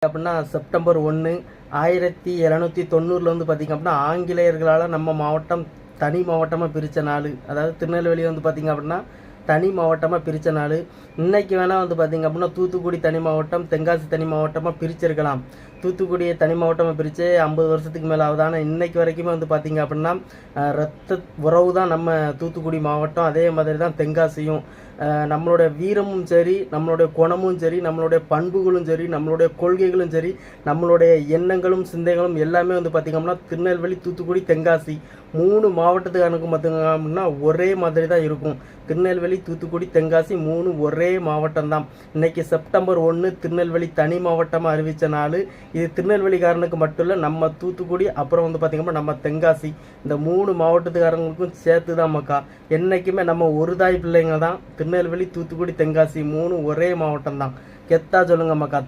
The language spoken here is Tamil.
அப்படின்னா செப்டம்பர் 1 1790 வந்து பார்த்திங்க அப்படின்னா ஆங்கிலேயர்களால் நம்ம மாவட்டம் தனி மாவட்டமாக பிரித்த நாள். அதாவது திருநெல்வேலி வந்து பார்த்திங்க அப்படின்னா தனி மாவட்டமாக பிரித்த நாள். இன்றைக்கி வேணால் வந்து பார்த்திங்க அப்படின்னா தூத்துக்குடி தனி மாவட்டம், தென்காசி தனி மாவட்டமாக பிரிச்சிருக்கலாம். தூத்துக்குடியை தனி மாவட்டமாக பிரித்து 50 வருஷத்துக்கு மேலே ஆகுது. ஆனால் இன்றைக்கு வரைக்குமே வந்து பார்த்திங்க அப்படின்னா ரத்த உறவு தான் நம்ம தூத்துக்குடி மாவட்டம். அதே மாதிரி தான் தென்காசியும். நம்மளுடைய வீரமும் சரி, நம்மளுடைய குணமும் சரி, நம்மளுடைய பண்புகளும் சரி, நம்மளுடைய கொள்கைகளும் சரி, நம்மளுடைய எண்ணங்களும் சிந்தைகளும் எல்லாமே வந்து பார்த்திங்கன்னா திருநெல்வேலி, தூத்துக்குடி, தென்காசி 3 மாவட்டத்துக்காரனுக்கு பார்த்திங்கன்னா ஒரே மாதிரி தான் இருக்கும். திருநெல்வேலி, தூத்துக்குடி, தென்காசி 3 ஒரே மாவட்டம் தான். இன்றைக்கி செப்டம்பர் 1 திருநெல்வேலி தனி மாவட்டமாக அறிவித்த நாள். இது திருநெல்வேலிக்காரனுக்கு மட்டும் இல்லை, நம்ம தூத்துக்குடி அப்புறம் வந்து பார்த்திங்கன்னா நம்ம தென்காசி இந்த 3 மாவட்டத்துக்காரங்களுக்கும் சேர்த்து தான் மக்கா. என்றைக்குமே நம்ம ஒரு தாய் பிள்ளைங்க தான். திருநெல்வேலி, தூத்துக்குடி, தென்காசி 3 ஒரே மாவட்டம் தான். கெத்தா சொல்லுங்க மக்கா.